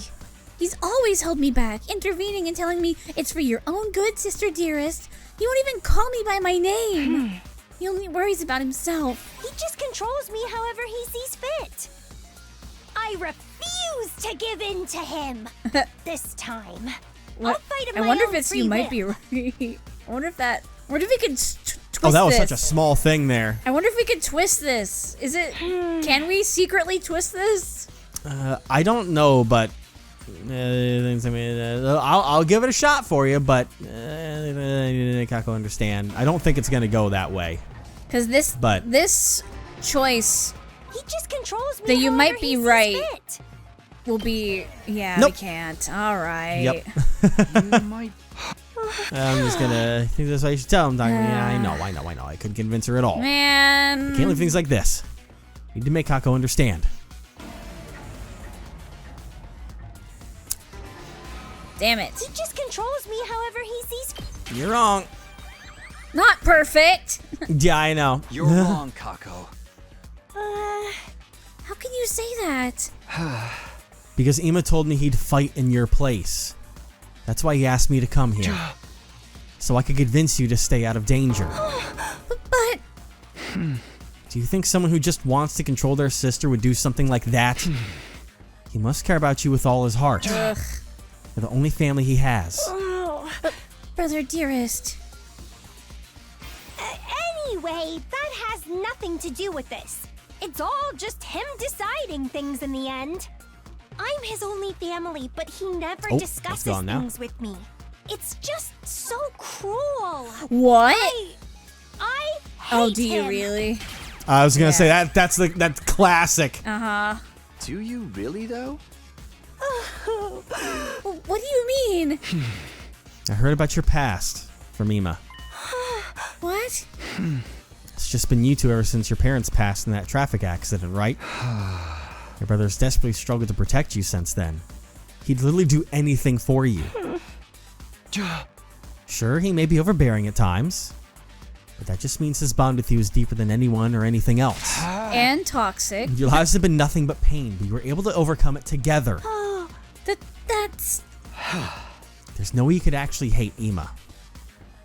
He's always held me back, intervening and telling me it's for your own good, sister dearest. He won't even call me by my name. He only worries about himself. He just controls me however he sees fit. I refuse to give in to him. This time. I'll fight him I my wonder own if free you might will. be right. I wonder if we could twist Oh, that was this. such a small thing there. I wonder if we could twist this. Is it? Can we secretly twist this? I don't know, but... I'll give it a shot for you, but... Kako understand. I don't think it's going to go that way. Because this But- this choice He just controls me. Then you however might be he sees right. fit. We'll be. Yeah, Nope. we can't. All right. Yep. You might. I'm just gonna. I think that's what you should tell him. Yeah, I know. I couldn't convince her at all. Man. Can't leave things like this. Need to make Kako understand. Damn it. He just controls me however he sees fit. You're wrong. Not perfect. Yeah, I know. You're wrong, Kako. How can you say that? Because Ima told me he'd fight in your place. That's why he asked me to come here. So I could convince you to stay out of danger. But Do you think someone who just wants to control their sister would do something like that? He must care about you with all his heart. ugh. You're the only family he has. Brother dearest. Anyway, that has nothing to do with this. It's all just him deciding things in the end. I'm his only family, but he never Oh, it's discusses gone now. things with me. It's just so cruel. What? I hate Oh, do you him. really? I was gonna Yeah. say that's classic. Uh-huh. Do you really, though? What do you mean? I heard about your past from Ima. What? It's just been you two ever since your parents passed in that traffic accident, right? Your brother's desperately struggled to protect you since then. He'd literally do anything for you. Sure, he may be overbearing at times, but that just means his bond with you is deeper than anyone or anything else. And toxic. Your lives have been nothing but pain, but you were able to overcome it together. That's... There's no way you could actually hate Ima.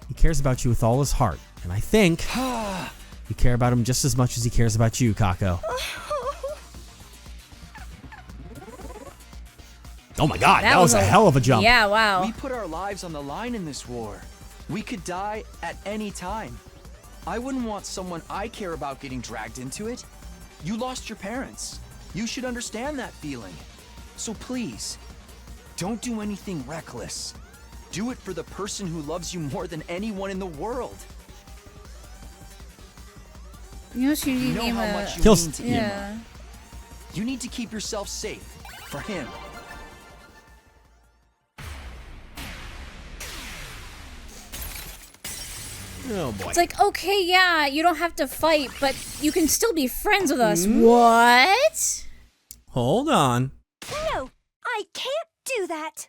He cares about you with all his heart, and I think you care about him just as much as he cares about you, Kako. Oh my god, that was a hell of a jump. Yeah, wow. We put our lives on the line in this war. We could die at any time. I wouldn't want someone I care about getting dragged into it. You lost your parents. You should understand that feeling. So please, don't do anything reckless. Do it for the person who loves you more than anyone in the world. You know she You know gave how a... much you Kills- mean to Yeah. Ima. You need to keep yourself safe for him. Oh boy. It's like, okay, yeah, you don't have to fight, but you can still be friends with us. What? Hold on. No, I can't do that.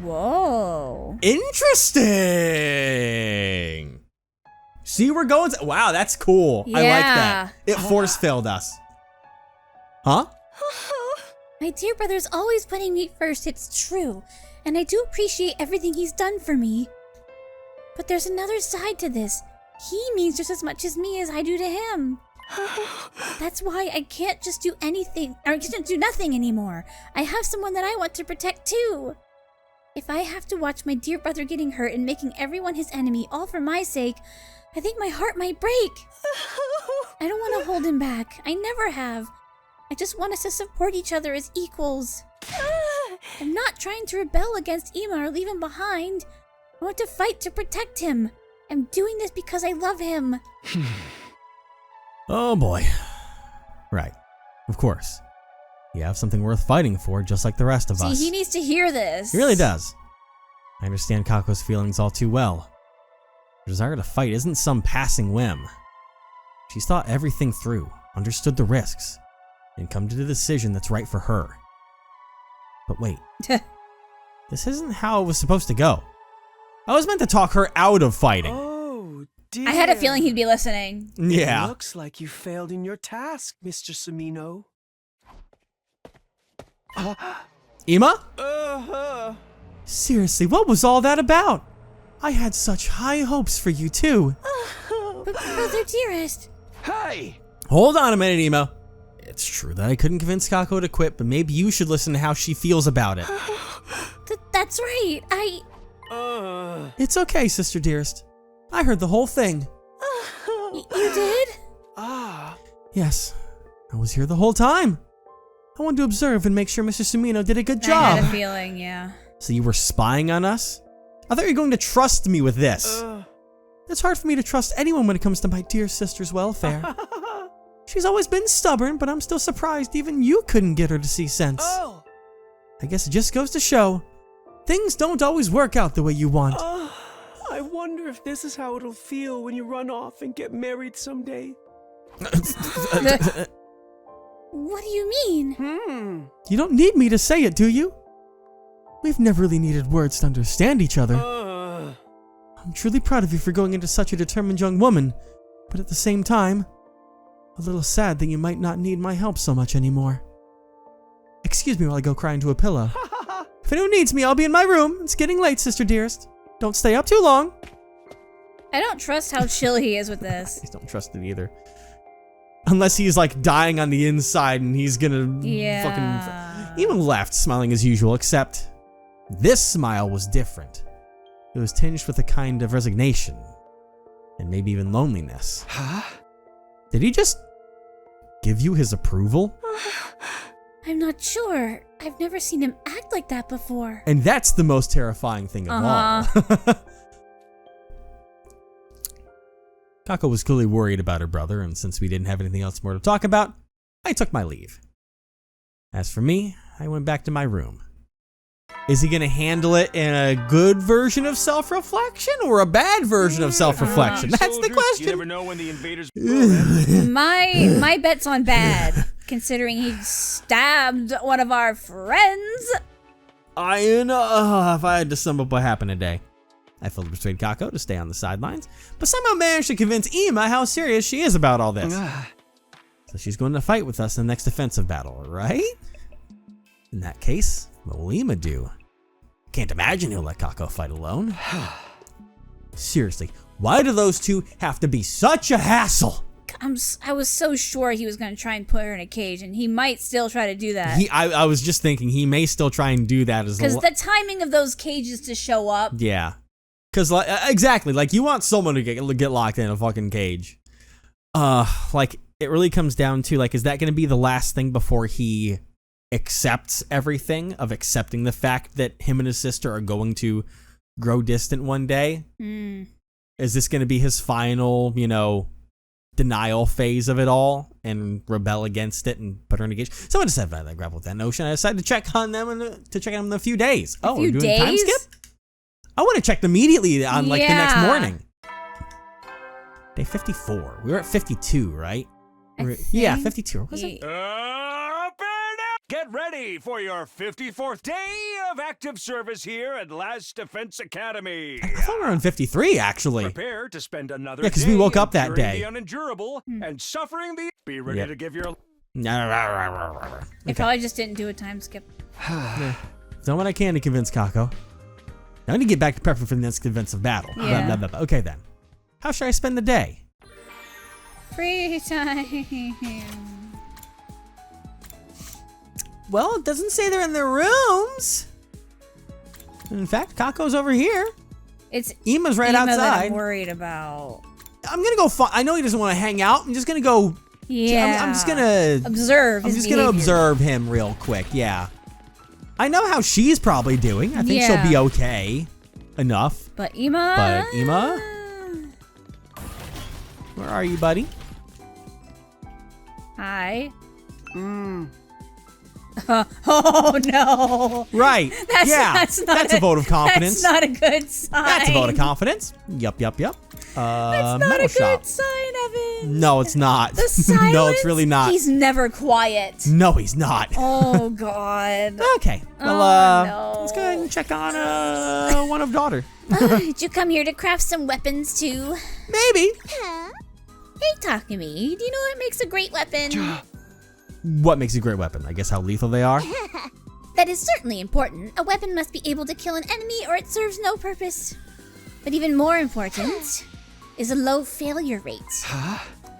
Whoa. Interesting. See, we're going to... Wow, that's cool. I like Yeah. that. It force failed us. Huh? My dear brother's always putting me first, it's true. And I do appreciate everything he's done for me. But there's another side to this. He means just as much as me as I do to him. That's why I can't just do anything, or can't do nothing anymore. I have someone that I want to protect too. If I have to watch my dear brother getting hurt and making everyone his enemy all for my sake, I think my heart might break. I don't want to hold him back. I never have. I just want us to support each other as equals. I'm not trying to rebel against Ima or leave him behind. I want to fight to protect him. I'm doing this because I love him. Oh boy. Right. Of course. You have something worth fighting for, just like the rest of us. See, he needs to hear this. He really does. I understand Kako's feelings all too well. Her desire to fight isn't some passing whim. She's thought everything through, understood the risks, and come to the decision that's right for her. But wait. This isn't how it was supposed to go. I was meant to talk her out of fighting. Oh, dear. I had a feeling he'd be listening. Yeah. Looks like you failed in your task, Mr. Sumino. Ima? Seriously, what was all that about? I had such high hopes for you too. But brother dearest. Hey! Hold on a minute, Ima. It's true that I couldn't convince Kako to quit, but maybe you should listen to how she feels about it. That's right. It's okay, sister dearest. I heard the whole thing. You did? Yes, I was here the whole time. I wanted to observe and make sure Mr. Sumino did a good I job. had a feeling, yeah. So you were spying on us? I thought you were going to trust me with this. It's hard for me to trust anyone when it comes to my dear sister's welfare. She's always been stubborn, but I'm still surprised even you couldn't get her to see sense. Oh! I guess it just goes to show, things don't always work out the way you want. I wonder if this is how it'll feel when you run off and get married someday. What do you mean? You don't need me to say it, do you? We've never really needed words to understand each other. I'm truly proud of you for going into such a determined young woman, but at the same time, a little sad that you might not need my help so much anymore. Excuse me while I go cry into a pillow. If anyone needs me, I'll be in my room. It's getting late, sister dearest. Don't stay up too long. I don't trust how chill he is with this. I don't trust it either. Unless he's like dying on the inside and he's gonna fucking... Even left smiling as usual, except this smile was different. It was tinged with a kind of resignation. And maybe even loneliness. Huh? Did he just give you his approval? I'm not sure. I've never seen him act like that before. And that's the most terrifying thing of all. Kako was clearly worried about her brother, and since we didn't have anything else more to talk about, I took my leave. As for me, I went back to my room. Is he gonna handle it in a good version of self-reflection or a bad version of self-reflection? That's the question. You never know when the invaders. My bet's on bad, considering he stabbed one of our friends. If I had to sum up what happened today, I failed to persuade Kako to stay on the sidelines, but somehow managed to convince Ima how serious she is about all this. So she's going to fight with us in the next defensive battle, right? In that case, what will Ima do? Can't imagine he'll let Kako fight alone. Seriously, why do those two have to be such a hassle? I was so sure he was going to try and put her in a cage, and he might still try to do that. I was just thinking he may still try and do that as because the timing of those cages to show up. Yeah, because exactly, like you want someone to get locked in a fucking cage. Like it really comes down to like, is that going to be the last thing before he accepts everything of accepting the fact that him and his sister are going to grow distant one day? Is this going to be his final, denial phase of it all and rebel against it and put her in a cage? Someone just said I grapple with that notion. I decided to check on them in a few days. We're doing a time skip? I want to check them immediately on the next morning. Day 54. We were at 52, right? Yeah, 52. Was it? Get ready for your 54th day of active service here at Last Defense Academy. I thought we were on 53, actually. Prepare to spend another Yeah, day because we woke up that enduring day. the unendurable and suffering the... Be ready to give your... They probably just didn't do a time skip. Done what I can to convince Kako. Now I need to get back to prepping for the next defensive battle. Yeah. Blah, blah, blah. Okay, then. How should I spend the day? Free time. Well, it doesn't say they're in their rooms. In fact, Kako's over here. It's Ima's right Ima that outside. I'm worried about. I'm gonna go. I know he doesn't want to hang out. I'm just gonna go. Yeah. I'm just gonna observe. I'm just gonna observe him real quick. Yeah. I know how she's probably doing. I think she'll be okay enough. But Ima. Where are you, buddy? Hi. Oh no! Right. That's a vote of confidence. That's not a good sign. That's a vote of confidence. Yup. That's not metal a shop. good sign, Evan. No, it's not. The silence. No, it's really not. He's never quiet. No, he's not. Oh God. Okay. Well, no. let's go ahead and check on one of daughter. Did you come here to craft some weapons too? Maybe. Hey, Takumi, do you know what makes a great weapon? What makes a great weapon? I guess how lethal they are. That is certainly important. A weapon must be able to kill an enemy or it serves no purpose. But even more important is a low failure rate.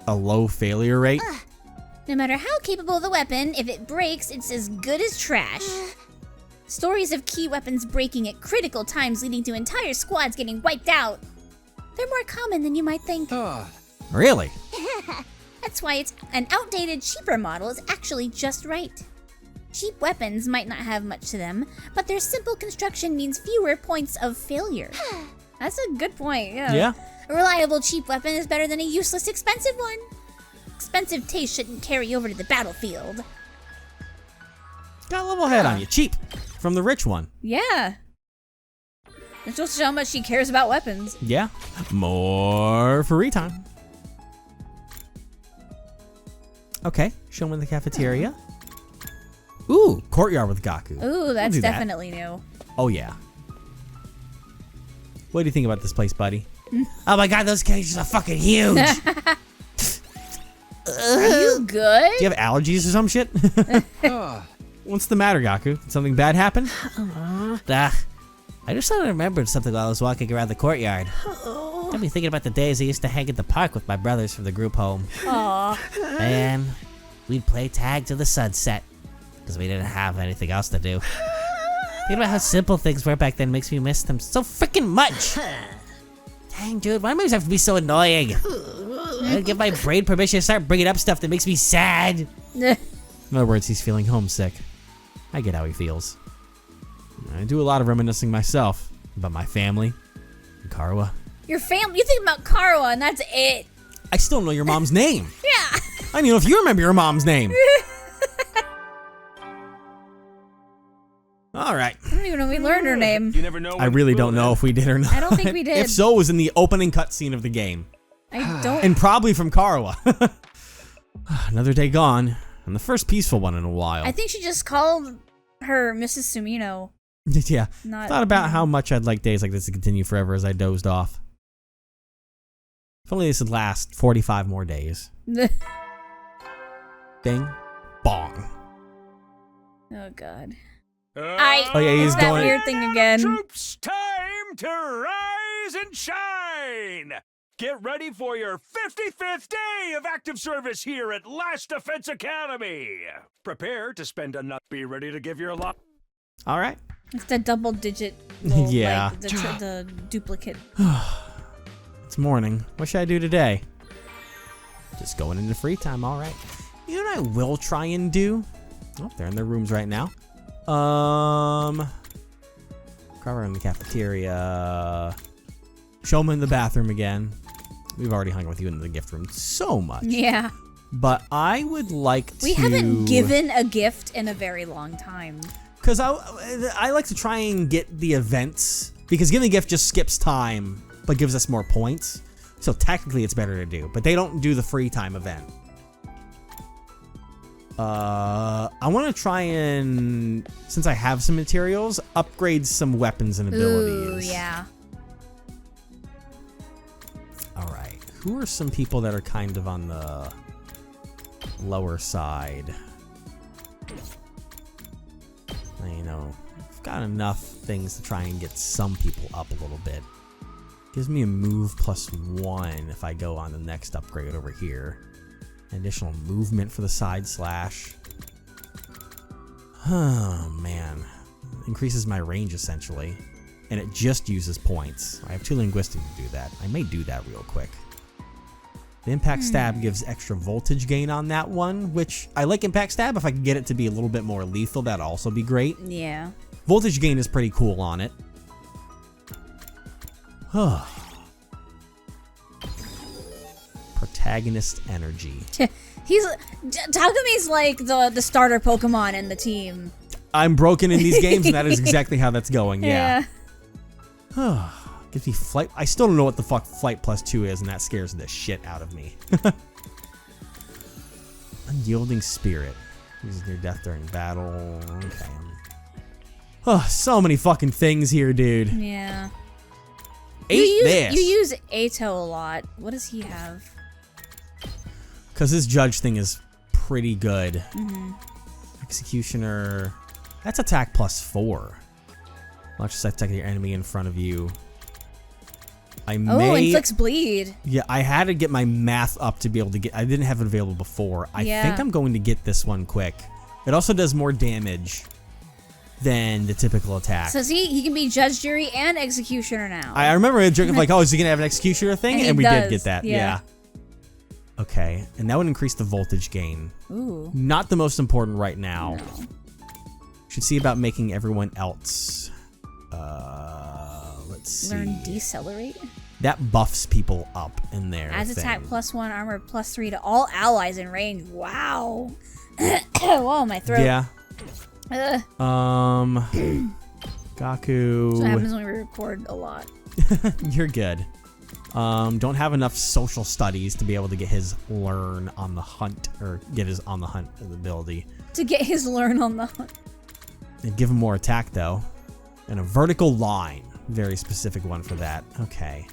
A low failure rate? No matter how capable the weapon, if it breaks, it's as good as trash. Stories of key weapons breaking at critical times leading to entire squads getting wiped out. They're more common than you might think. Really? That's why it's an outdated, cheaper model is actually just right. Cheap weapons might not have much to them, but their simple construction means fewer points of failure. That's a good point, yeah. Yeah. A reliable cheap weapon is better than a useless expensive one. expensive taste shouldn't carry over to the battlefield. Got a level head on you. Cheap. From the rich one. Yeah. It's just how much she cares about weapons. Yeah. More free time. Okay. Show him in the cafeteria. Ooh, courtyard with Gaku. Ooh, We'll that's do that. definitely new. Oh, yeah. What do you think about this place, buddy? Oh my god, those cages are fucking huge. Are you good? Do you have allergies or some shit? What's the matter, Gaku? Did something bad happen? I just suddenly remembered something while I was walking around the courtyard. Got me thinking about the days I used to hang at the park with my brothers from the group home. Aw. And we'd play tag till the sunset, because we didn't have anything else to do. Thinking about how simple things were back then makes me miss them so freaking much. Dang, dude, why do movies have to be so annoying? I give my brain permission to start bringing up stuff that makes me sad. In other words, he's feeling homesick. I get how he feels. I do a lot of reminiscing myself about my family and Karuha. Your family, you think about Karuha and that's it. I still don't know your mom's name. Yeah. I don't even know if you remember your mom's name. All right. I don't even know if we learned her name. You never know. I really don't know if we did or not. I don't think we did. If so, it was in the opening cutscene of the game. I don't. And probably from Karuha. Another day gone, and the first peaceful one in a while. I think she just called her Mrs. Sumino. Yeah. Not- Thought about how much I'd like days like this to continue forever as I dozed off. If only this would last 45 more days. Bing. Bong. Oh god. Oh, yeah, he's it's that going- weird thing again. Troops, time to rise and shine! Get ready for your 55th day of active service here at Last Defense Academy. Prepare to spend a nut. Be ready to give your lot. All right. It's the double digit. Yeah. Like, the duplicate. It's morning. What should I do today? Just going into free time, all right. You know what I will try and do? Oh, they're in their rooms right now. Cover in the cafeteria. Show them in the bathroom again. We've already hung with you in the gift room so much. Yeah. But I would like to... We haven't given a gift in a very long time. Because I like to try and get the events. Because giving a gift just skips time, but gives us more points. So technically it's better to do. But they don't do the free time event. I want to try and, since I have some materials, upgrade some weapons and abilities. Ooh, yeah. Alright. Who are some people that are kind of on the lower side? You know, I've got enough things to try and get some people up a little bit. Gives me a move +1 if I go on the next upgrade over here. Additional movement for the side slash. Oh, man. Increases my range, essentially. And it just uses points. I have 2 linguistic to do that. I may do that real quick. The impact stab gives extra voltage gain on that one, which I like impact stab. If I could get it to be a little bit more lethal, that'd also be great. Yeah. Voltage gain is pretty cool on it. Protagonist energy. Tagumi's like the starter Pokemon in the team. I'm broken in these games, and that is exactly how that's going. Yeah. Yeah. Gives me flight. I still don't know what the fuck flight +2 is, and that scares the shit out of me. Unyielding spirit. Uses near death during battle. Okay. Oh, so many fucking things here, dude. Yeah. Ate this. You use Ato a lot. What does he have? Because his judge thing is pretty good. Executioner. That's attack +4. Watch this attack your enemy in front of you. Inflicts bleed. Yeah, I had to get my math up to be able to get... I didn't have it available before. I think I'm going to get this one quick. It also does more damage than the typical attack. So see, he can be judge, jury, and executioner now. I remember a joke of like, oh, is he going to have an executioner thing? And And we he did does, get that. yeah. Okay, and that would increase the voltage gain. Ooh. Not the most important right now. No. Should see about making everyone else. Let's see. Learn decelerate? That buffs people up in there. Adds attack +1, armor +3 to all allies in range. Wow. Whoa, my throat. Yeah. Ugh. Gaku. That's what happens when we record a lot. You're good. Don't have enough social studies to be able to get his learn on the hunt, or get his on the hunt ability. To get his learn on the hunt. And give him more attack though. And a vertical line. Very specific one for that. Okay.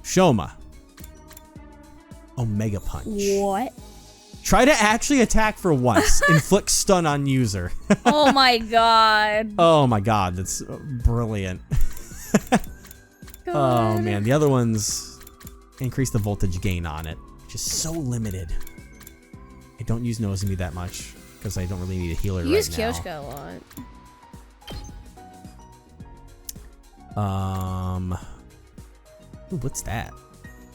Shoma. Omega Punch. What? Try to actually attack for once. Inflict stun on user. Oh my god. Oh my god, that's brilliant. Oh man, the other ones increase the voltage gain on it, which is so limited. I don't use Nozomi that much because I don't really need a healer You use right now. Kyoshka a lot. Ooh, what's that?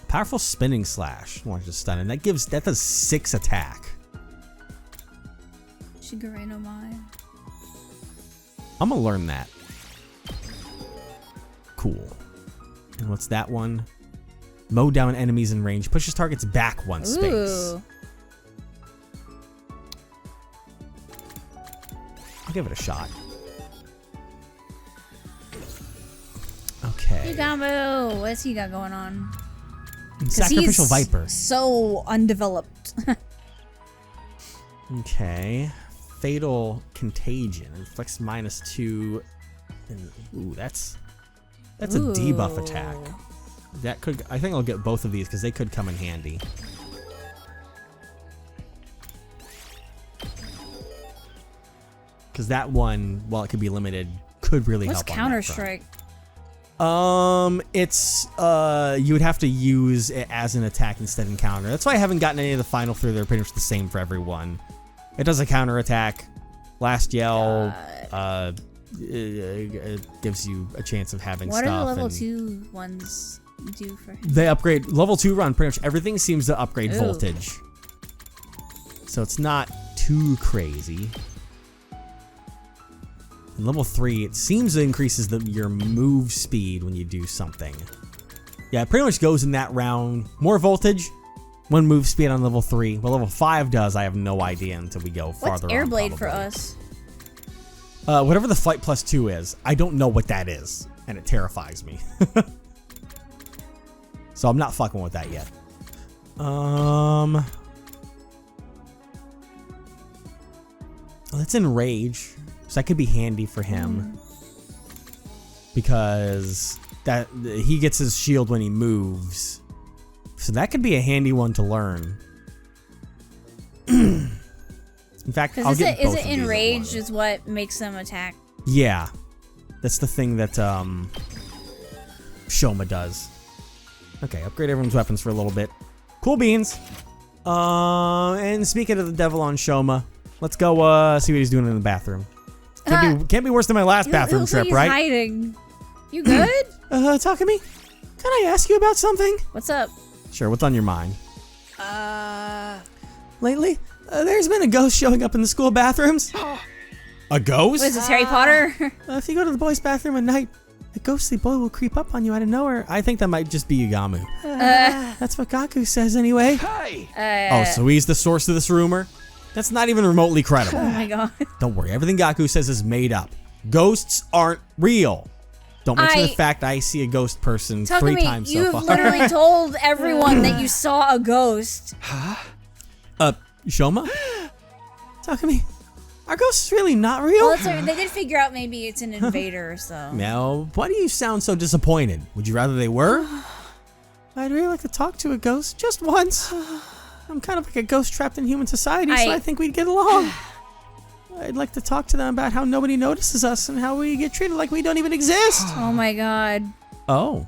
Powerful spinning slash. Launches a stun, and that does 6 attack. Shigure no Mai. I'm gonna learn that. Cool. And what's that one? Mow down enemies in range. Pushes targets back 1 space. Ooh. I'll give it a shot. Okay. Yugamu! What's he got going on? 'Cause Sacrificial he's Viper. So undeveloped. Okay. Fatal Contagion. Inflicts -2. And, ooh, that's a debuff attack. That could. I think I'll get both of these because they could come in handy. Because that one, while it could be limited, could really What's help. Counter on that front. Strike? It's you would have to use it as an attack instead of counter. That's why I haven't gotten any of the final 3. They're pretty much the same for everyone. It does a counter attack. Last yell. It gives you a chance of having What stuff. are the level and 2 ones do for him? They upgrade level 2 run. Pretty much everything seems to upgrade Ooh. voltage. So it's not too crazy. And level 3, it seems it increases your move speed when you do something. Yeah, it pretty much goes in that round. More voltage, 1 move speed on level 3. What level 5 does, I have no idea until we go What's farther on. Airblade for probably. us? Whatever the Flight +2 is, I don't know what that is, and it terrifies me. So I'm not fucking with that yet. Let's Enrage. So that could be handy for him. Because he gets his shield when he moves. So that could be a handy one to learn. In fact, I'll get both Is of it these at Enrage once. is what makes them attack? Yeah. That's the thing that Shoma does. Okay, upgrade everyone's weapons for a little bit. Cool beans. And speaking of the devil on Shoma, let's go see what he's doing in the bathroom. Can't be worse than my last bathroom Looks trip, like he's right? hiding. You good? Takumi, can I ask you about something? What's up? Sure, what's on your mind? Lately, there's been a ghost showing up in the school bathrooms. A ghost? What is this, Harry Potter? If you go to the boys' bathroom at night, a ghostly boy will creep up on you out of nowhere. I think that might just be Yugamu. That's what Gaku says anyway. Hey! Oh, so he's the source of this rumor? That's not even remotely credible. Oh my god. Don't worry, everything Gaku says is made up. Ghosts aren't real. Don't mention the fact I see a ghost person 3 times so far. You've literally told everyone that you saw a ghost. Shoma? Takumi, are ghosts really not real? Well, they did figure out maybe it's an invader, so. Now, why do you sound so disappointed? Would you rather they were? I'd really like to talk to a ghost just once. I'm kind of like a ghost trapped in human society, so I think we'd get along. I'd like to talk to them about how nobody notices us and how we get treated like we don't even exist. Oh my god. Oh.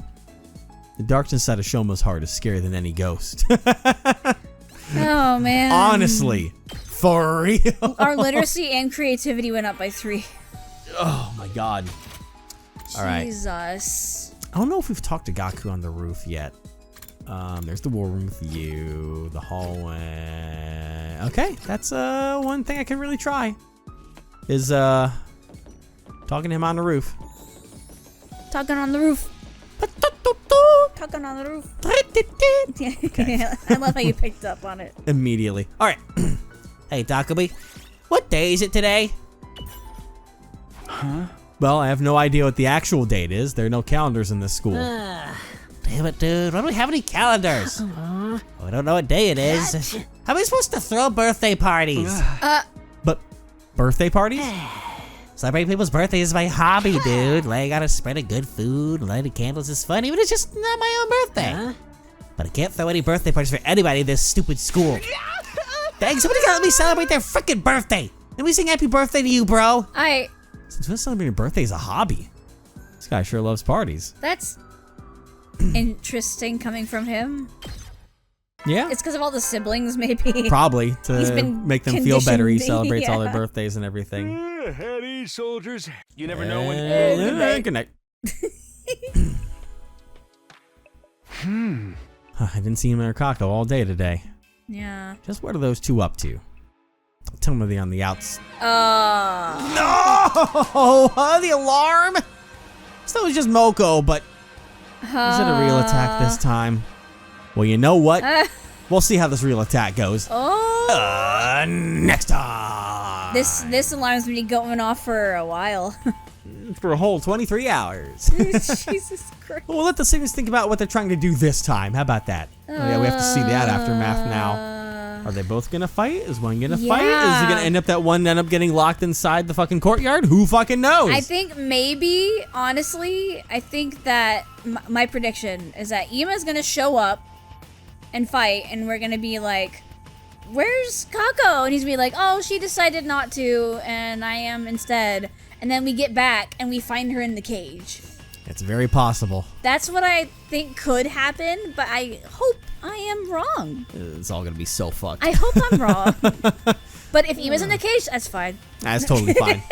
The dark inside of Shoma's heart is scarier than any ghost. Oh man. Honestly. For real. Our literacy and creativity went up by 3. Oh my god. All right. Jesus. I don't know if we've talked to Gaku on the roof yet. There's the war room with you, the hallway. Okay, that's one thing I can really try. Is talking to him on the roof. Talking on the roof. fucking on the roof. I love how you picked up on it. Immediately. All right. Hey, Dockerby, what day is it today? Well, I have no idea what the actual date is. There are no calendars in this school. Damn it, dude. Why don't we have any calendars? We don't know what day it is. How are we supposed to throw birthday parties? But birthday parties? Celebrating people's birthdays is my hobby, dude. Laying out a spread of good food, lighting candles is fun, even if it's just not my own birthday. But I can't throw any birthday parties for anybody in this stupid school. Dang, somebody gotta let me celebrate their freaking birthday. Let me sing happy birthday to you, bro. Since when celebrating a birthday is a hobby? This guy sure loves parties. That's interesting coming from him. Yeah. It's because of all the siblings, maybe. Probably He's to been make them feel better. He conditioned, celebrates all their yeah. birthdays and everything. Head ease, soldiers. You never know when. Good night. I didn't see him in Arcaco all day today. Yeah. Just what are those two up to? Tell me they're on the outs. Oh. No! The alarm! So it was just Moko, but is it a real attack this time? Well, you know what? We'll see how this real attack goes. Oh. Next time. This alarm's been going off for a while. For a whole 23 hours. Jesus Christ. Well, we'll let the students think about what they're trying to do this time. How about that? Oh, yeah, we have to see that aftermath now. Are they both gonna fight? Is one gonna fight? Is it gonna end up that one end up getting locked inside the fucking courtyard? Who fucking knows? I think maybe, honestly, I think that my prediction is that Ima's gonna show up and fight, and we're gonna be like, where's Kako? And he's gonna be like, oh, she decided not to, and I am instead. And then we get back, and we find her in the cage. It's very possible. That's what I think could happen, but I hope I am wrong. It's all gonna be so fucked. I hope I'm wrong. But if Ima's in the cage, that's fine. That's totally fine.